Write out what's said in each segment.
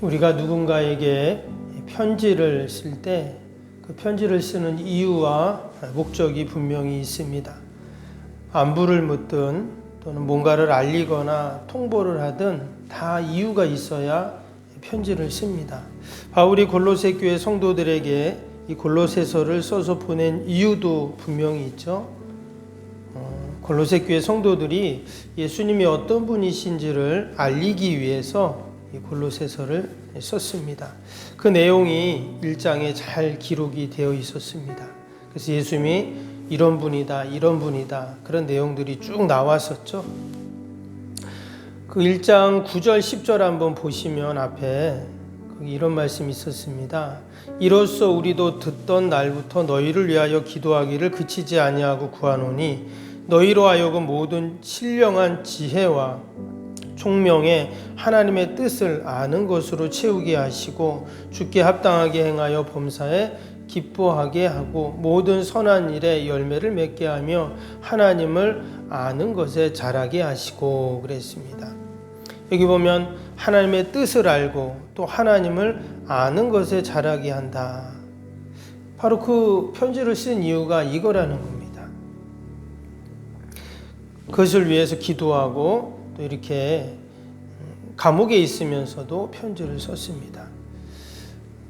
우리가 누군가에게 편지를 쓸 때 그 편지를 쓰는 이유와 목적이 분명히 있습니다. 안부를 묻든 또는 뭔가를 알리거나 통보를 하든 다 이유가 있어야 편지를 씁니다. 바울이 골로새 교회 성도들에게 이 골로새서를 써서 보낸 이유도 분명히 있죠. 골로새 교회 성도들이 예수님이 어떤 분이신지를 알리기 위해서 이 골로새서를 썼습니다. 그 내용이 1장에 잘 기록이 되어 있었습니다. 그래서 예수님이 이런 분이다, 이런 분이다, 그런 내용들이 쭉 나왔었죠. 그 1장 9절, 10절 한번 보시면 앞에 이런 말씀이 있었습니다. 이로써 우리도 듣던 날부터 너희를 위하여 기도하기를 그치지 아니하고 구하노니 너희로 하여금 모든 신령한 지혜와 총명에 하나님의 뜻을 아는 것으로 채우게 하시고 주께 합당하게 행하여 범사에 기뻐하게 하고 모든 선한 일에 열매를 맺게 하며 하나님을 아는 것에 자라게 하시고 그랬습니다. 여기 보면 하나님의 뜻을 알고 또 하나님을 아는 것에 자라게 한다. 바로 그 편지를 쓴 이유가 이거라는 겁니다. 그것을 위해서 기도하고 또 이렇게 감옥에 있으면서도 편지를 썼습니다.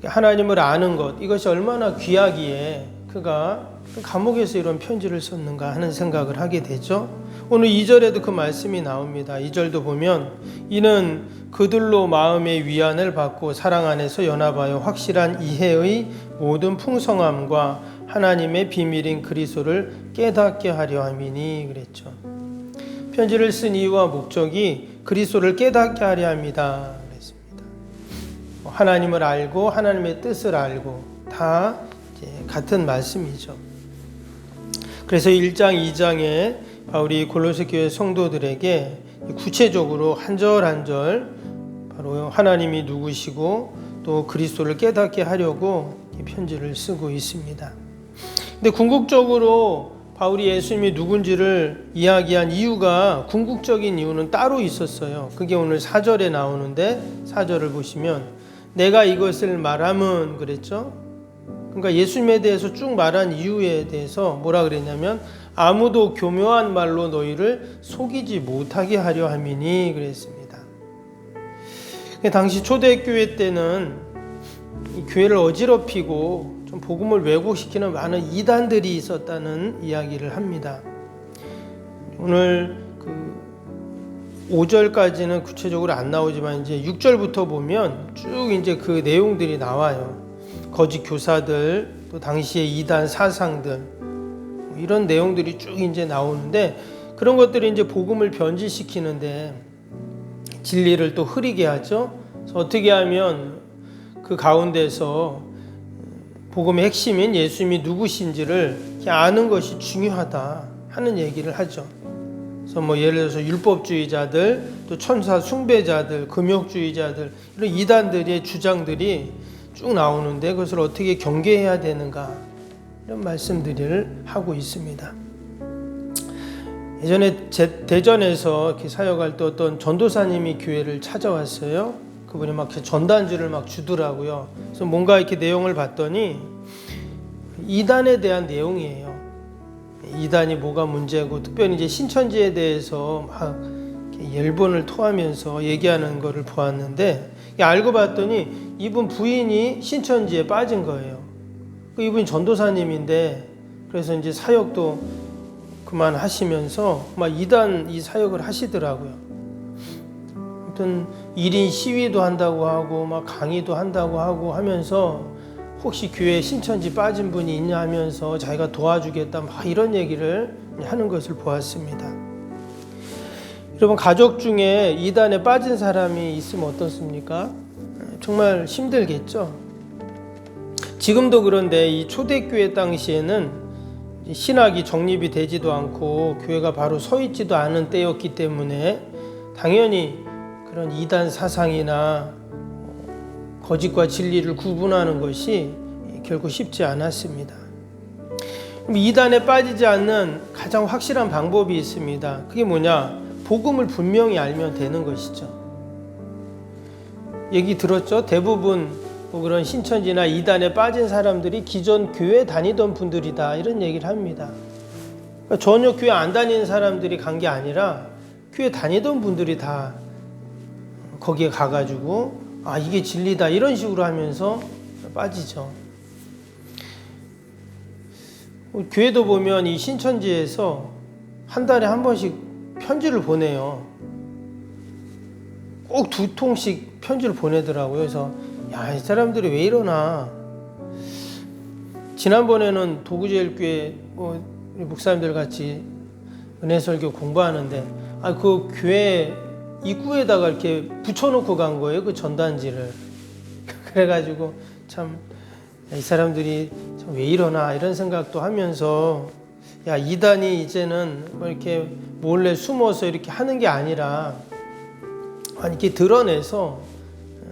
하나님을 아는 것, 이것이 얼마나 귀하기에 그가 감옥에서 이런 편지를 썼는가 하는 생각을 하게 되죠. 오늘 2절에도 그 말씀이 나옵니다. 2절도 보면 이는 그들로 마음의 위안을 받고 사랑 안에서 연합하여 확실한 이해의 모든 풍성함과 하나님의 비밀인 그리스도를 깨닫게 하려 함이니 그랬죠. 편지를 쓴 이유와 목적이 그리스도를 깨닫게 하려 합니다. 그랬습니다. 하나님을 알고 하나님의 뜻을 알고 다 이제 같은 말씀이죠. 그래서 1장, 2장에 바울이 골로새 교회 성도들에게 구체적으로 한 절 한 절 바로 하나님이 누구시고 또 그리스도를 깨닫게 하려고 편지를 쓰고 있습니다. 근데 궁극적으로 바울이 예수님이 누군지를 이야기한 이유가 궁극적인 이유는 따로 있었어요. 그게 오늘 4절에 나오는데 4절을 보시면 내가 이것을 말함은 그랬죠. 그러니까 예수님에 대해서 쭉 말한 이유에 대해서 뭐라 그랬냐면 아무도 교묘한 말로 너희를 속이지 못하게 하려 함이니 그랬습니다. 당시 초대교회 때는 이 교회를 어지럽히고 좀 복음을 왜곡시키는 많은 이단들이 있었다는 이야기를 합니다. 오늘 그 5절까지는 구체적으로 안 나오지만 이제 6절부터 보면 쭉 이제 그 내용들이 나와요. 거짓 교사들, 또 당시의 이단 사상들, 이런 내용들이 쭉 이제 나오는데 그런 것들이 이제 복음을 변질시키는데 진리를 또 흐리게 하죠. 그래서 어떻게 하면 그 가운데서 복음의 핵심인 예수님이 누구신지를 아는 것이 중요하다 하는 얘기를 하죠. 그래서 뭐 예를 들어서 율법주의자들, 또 천사 숭배자들, 금욕주의자들 이런 이단들의 주장들이 쭉 나오는데 그것을 어떻게 경계해야 되는가 이런 말씀들을 하고 있습니다. 예전에 대전에서 이렇게 사역할 때 어떤 전도사님이 교회를 찾아왔어요. 그분이 막 전단지를 막 주더라고요. 그래서 뭔가 이렇게 내용을 봤더니 이단에 대한 내용이에요. 이단이 뭐가 문제고 특별히 이제 신천지에 대해서 막 열본을 토하면서 얘기하는 거를 보았는데 알고 봤더니 이분 부인이 신천지에 빠진 거예요. 이분이 전도사님인데 그래서 이제 사역도 그만하시면서 막 이단 이 사역을 하시더라고요. 아무튼 1인 시위도 한다고 하고 막 강의도 한다고 하고 하면서 혹시 교회에 신천지 빠진 분이 있냐 하면서 자기가 도와주겠다 막 이런 얘기를 하는 것을 보았습니다. 여러분 가족 중에 이단에 빠진 사람이 있으면 어떻습니까? 정말 힘들겠죠. 지금도 그런데 이 초대교회 당시에는 신학이 정립이 되지도 않고 교회가 바로 서 있지도 않은 때였기 때문에 당연히 그런 이단 사상이나 거짓과 진리를 구분하는 것이 결코 쉽지 않았습니다. 이단에 빠지지 않는 가장 확실한 방법이 있습니다. 그게 뭐냐? 복음을 분명히 알면 되는 것이죠. 얘기 들었죠? 대부분 뭐 그런 신천지나 이단에 빠진 사람들이 기존 교회 다니던 분들이다, 이런 얘기를 합니다. 그러니까 전혀 교회 안 다니는 사람들이 간 게 아니라 교회 다니던 분들이 다 거기에 가가지고 아, 이게 진리다, 이런 식으로 하면서 빠지죠. 교회도 보면 이 신천지에서 한 달에 한 번씩 편지를 보내요. 꼭 2통씩 편지를 보내더라고요. 그래서 야, 이 사람들이 왜 이러나. 지난번에는 도구제일교회 목사님들 같이 은혜설교 공부하는데 그 교회 입구에다가 이렇게 붙여놓고 간 거예요, 그 전단지를. 그래가지고 참 이 사람들이 참 왜 이러나 이런 생각도 하면서, 야, 이단이 이제는 뭐 이렇게 몰래 숨어서 이렇게 하는 게 아니라 이렇게 드러내서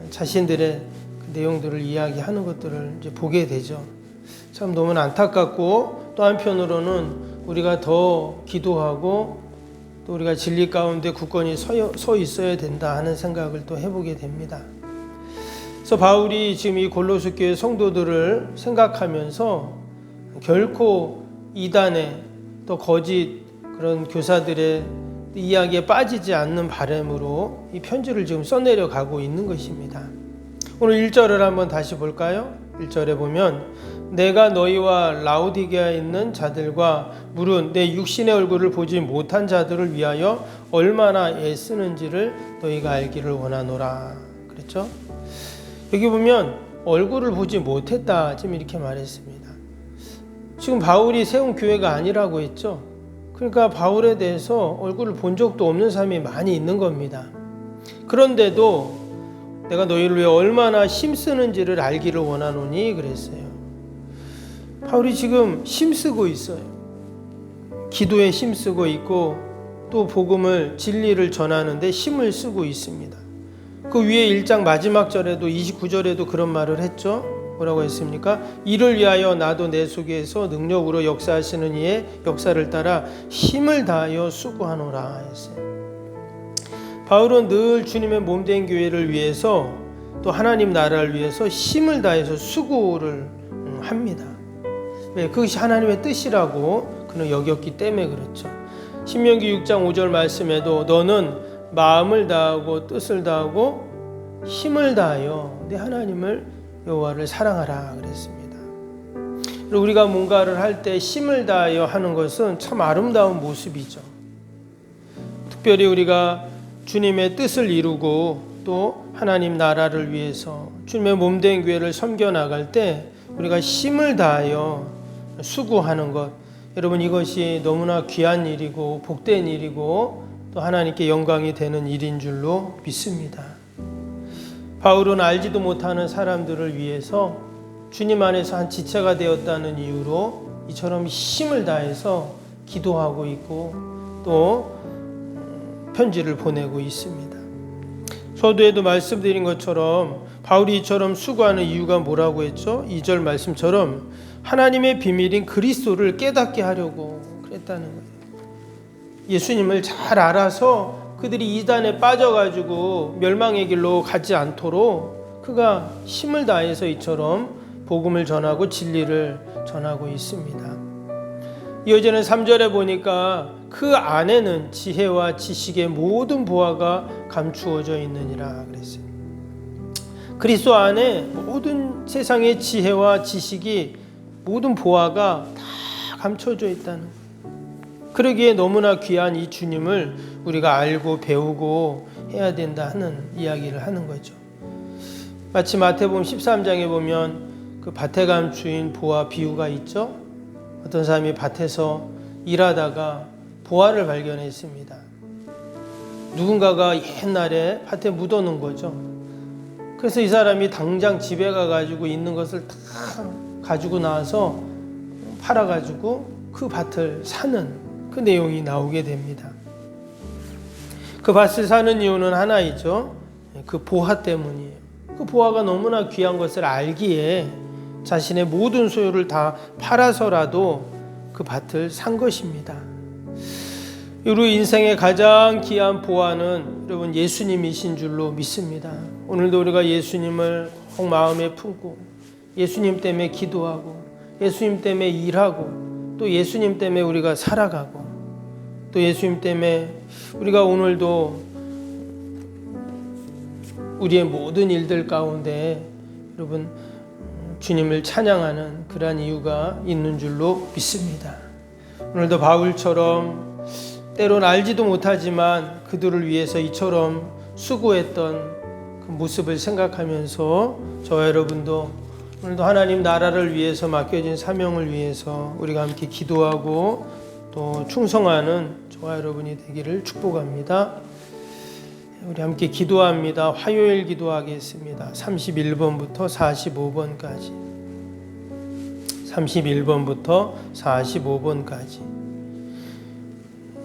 자신들의 그 내용들을 이야기하는 것들을 이제 보게 되죠. 참 너무 안타깝고, 또 한편으로는 우리가 더 기도하고 또 우리가 진리 가운데 굳건히 서 있어야 된다 하는 생각을 또 해보게 됩니다. 그래서 바울이 지금 이 골로새 교회 성도들을 생각하면서 결코 이단에 또 거짓 그런 교사들의 이야기에 빠지지 않는 바람으로 이 편지를 지금 써내려 가고 있는 것입니다. 오늘 1절을 한번 다시 볼까요? 1절에 보면 내가 너희와 라오디게아에 있는 자들과 물은 내 육신의 얼굴을 보지 못한 자들을 위하여 얼마나 애쓰는지를 너희가 알기를 원하노라. 그랬죠? 여기 보면 얼굴을 보지 못했다, 지금 이렇게 말했습니다. 지금 바울이 세운 교회가 아니라고 했죠. 그러니까 바울에 대해서 얼굴을 본 적도 없는 사람이 많이 있는 겁니다. 그런데도 내가 너희를 위해 얼마나 힘쓰는지를 알기를 원하노니 그랬어요. 바울이 지금 힘쓰고 있어요. 기도에 힘쓰고 있고 또 복음을, 진리를 전하는데 힘을 쓰고 있습니다. 그 위에 1장 마지막 절에도 29절에도 그런 말을 했죠. 뭐라고 했습니까? 이를 위하여 나도 내 속에서 능력으로 역사하시는 이의 역사를 따라 힘을 다하여 수고하노라 했어요. 바울은 늘 주님의 몸된 교회를 위해서 또 하나님 나라를 위해서 힘을 다해서 수고를 합니다. 왜? 그것이 하나님의 뜻이라고 그는 여겼기 때문에 그렇죠. 신명기 6장 5절 말씀에도 너는 마음을 다하고 뜻을 다하고 힘을 다하여 내 하나님을 여호와를 사랑하라 그랬습니다. 그리고 우리가 뭔가를 할 때 힘을 다하여 하는 것은 참 아름다운 모습이죠. 특별히 우리가 주님의 뜻을 이루고 또 하나님 나라를 위해서 주님의 몸된 교회를 섬겨 나갈 때 우리가 힘을 다하여 수고하는 것, 여러분 이것이 너무나 귀한 일이고 복된 일이고 또 하나님께 영광이 되는 일인 줄로 믿습니다. 바울은 알지도 못하는 사람들을 위해서 주님 안에서 한 지체가 되었다는 이유로 이처럼 힘을 다해서 기도하고 있고 또 편지를 보내고 있습니다. 서두에도 말씀드린 것처럼 바울이 이처럼 수고하는 이유가 뭐라고 했죠? 2절 말씀처럼 하나님의 비밀인 그리스도를 깨닫게 하려고 그랬다는 거예요. 예수님을 잘 알아서 그들이 이단에 빠져가지고 멸망의 길로 가지 않도록 그가 힘을 다해서 이처럼 복음을 전하고 진리를 전하고 있습니다. 이어지는 3절에 보니까 그 안에는 지혜와 지식의 모든 보화가 감추어져 있느니라 그랬어요. 그리스도 안에 모든 세상의 지혜와 지식이, 모든 보화가 다 감춰져 있다는 거예요. 그러기에 너무나 귀한 이 주님을 우리가 알고 배우고 해야 된다 하는 이야기를 하는 거죠. 마치 마태복음 13장에 보면 그 밭에 감추인 보화 비유가 있죠. 어떤 사람이 밭에서 일하다가 보화를 발견했습니다. 누군가가 옛날에 밭에 묻어놓은 거죠. 그래서 이 사람이 당장 집에 가가지고 있는 것을 다 가지고 나와서 팔아가지고 그 밭을 사는 그 내용이 나오게 됩니다. 그 밭을 사는 이유는 하나이죠. 그 보화 때문이에요. 그 보화가 너무나 귀한 것을 알기에 자신의 모든 소유를 다 팔아서라도 그 밭을 산 것입니다. 우리 인생의 가장 귀한 보화는 여러분 예수님이신 줄로 믿습니다. 오늘도 우리가 예수님을 꼭 마음에 품고 예수님 때문에 기도하고 예수님 때문에 일하고 또 예수님 때문에 우리가 살아가고 또 예수님 때문에 우리가 오늘도 우리의 모든 일들 가운데 여러분 주님을 찬양하는 그러한 이유가 있는 줄로 믿습니다. 오늘도 바울처럼 때론 알지도 못하지만 그들을 위해서 이처럼 수고했던 그 모습을 생각하면서 저와 여러분도 오늘도 하나님 나라를 위해서 맡겨진 사명을 위해서 우리가 함께 기도하고 또 충성하는 저와 여러분이 되기를 축복합니다. 우리 함께 기도합니다. 화요일 기도하겠습니다. 31번부터 45번까지 31번부터 45번까지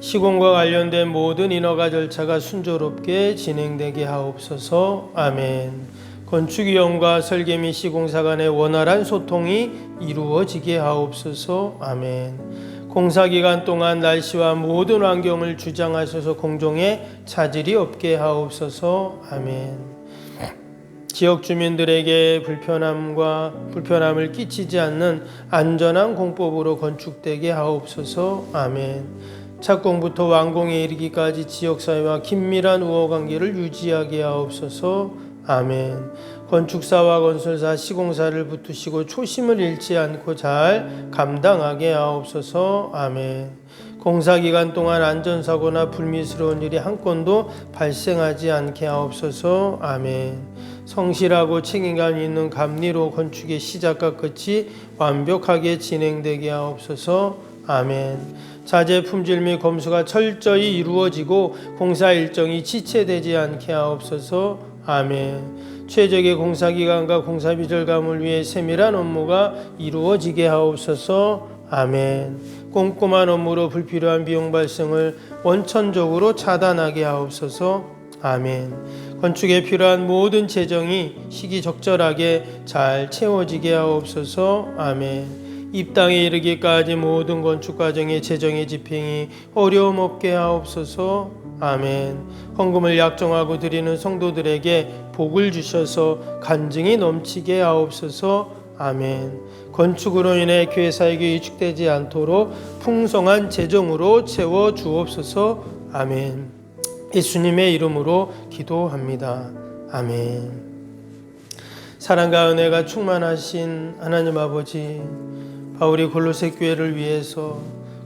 시공과 관련된 모든 인허가 절차가 순조롭게 진행되게 하옵소서. 아멘. 건축위원과 설계 및 시공사 간의 원활한 소통이 이루어지게 하옵소서. 아멘. 공사기간 동안 날씨와 모든 환경을 주장하셔서 공정에 차질이 없게 하옵소서. 아멘. 지역 주민들에게 불편함을 끼치지 않는 안전한 공법으로 건축되게 하옵소서. 아멘. 착공부터 완공에 이르기까지 지역사회와 긴밀한 우호관계를 유지하게 하옵소서. 아멘. 건축사와 건설사, 시공사를 붙드시고 초심을 잃지 않고 잘 감당하게 하옵소서. 아멘. 공사기간 동안 안전사고나 불미스러운 일이 한 건도 발생하지 않게 하옵소서. 아멘. 성실하고 책임감 있는 감리로 건축의 시작과 끝이 완벽하게 진행되게 하옵소서. 아멘. 자재 품질 및 검수가 철저히 이루어지고 공사 일정이 지체되지 않게 하옵소서. 아멘. 최적의 공사기간과 공사비 절감을 위해 세밀한 업무가 이루어지게 하옵소서. 아멘. 꼼꼼한 업무로 불필요한 비용 발생을 원천적으로 차단하게 하옵소서. 아멘. 건축에 필요한 모든 재정이 시기적절하게 잘 채워지게 하옵소서. 아멘. 입당에 이르기까지 모든 건축 과정의 재정의 집행이 어려움 없게 하옵소서. 아멘. 헌금을 약정하고 드리는 성도들에게 복을 주셔서 간증이 넘치게 하옵소서. 아멘. 건축으로 인해 교회 사역이 위축되지 않도록 풍성한 재정으로 채워 주옵소서. 아멘. 예수님의 이름으로 기도합니다. 아멘. 사랑과 은혜가 충만하신 하나님 아버지, 바울이 골로새 교회를 위해서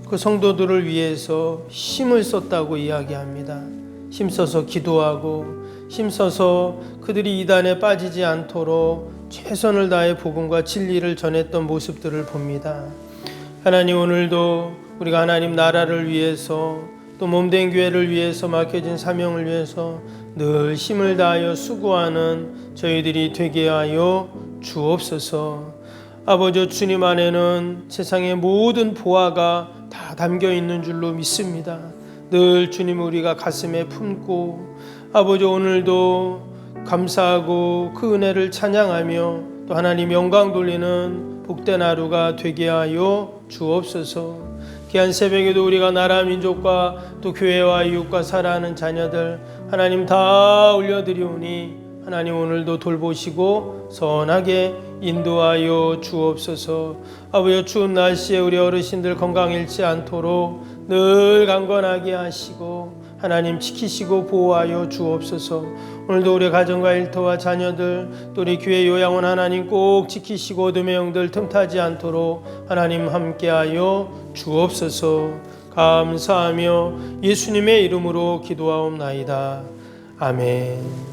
그 성도들을 위해서 힘을 썼다고 이야기합니다. 힘써서 기도하고 힘써서 그들이 이단에 빠지지 않도록 최선을 다해 복음과 진리를 전했던 모습들을 봅니다. 하나님, 오늘도 우리가 하나님 나라를 위해서 또 몸된 교회를 위해서 맡겨진 사명을 위해서 늘 힘을 다하여 수고하는 저희들이 되게 하여 주옵소서. 아버지, 주님 안에는 세상의 모든 보화가 다 담겨 있는 줄로 믿습니다. 늘 주님 우리가 가슴에 품고 아버지, 오늘도 감사하고 그 은혜를 찬양하며 또 하나님 영광 돌리는 복된 하루가 되게 하여 주옵소서. 귀한 새벽에도 우리가 나라 민족과 또 교회와 이웃과 살아가는 자녀들 하나님 다 올려드리오니 하나님 오늘도 돌보시고 선하게 인도하여 주옵소서. 아버지, 추운 날씨에 우리 어르신들 건강 잃지 않도록 늘 강건하게 하시고 하나님 지키시고 보호하여 주옵소서. 오늘도 우리 가정과 일터와 자녀들 또 우리 교회 요양원 하나님 꼭 지키시고 어둠의 영들 틈타지 않도록 하나님 함께하여 주옵소서. 감사하며 예수님의 이름으로 기도하옵나이다. 아멘.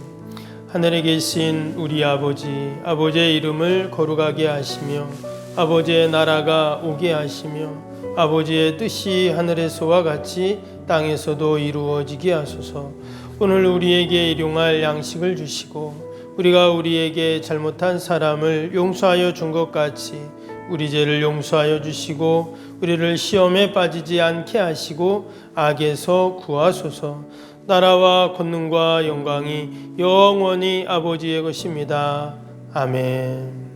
하늘에 계신 우리 아버지, 아버지의 이름을 거룩하게 하시며 아버지의 나라가 오게 하시며 아버지의 뜻이 하늘에서와 같이 땅에서도 이루어지게 하소서. 오늘 우리에게 일용할 양식을 주시고 우리가 우리에게 잘못한 사람을 용서하여 준 것 같이 우리 죄를 용서하여 주시고 우리를 시험에 빠지지 않게 하시고 악에서 구하소서. 나라와 권능과 영광이 영원히 아버지의 것입니다. 아멘.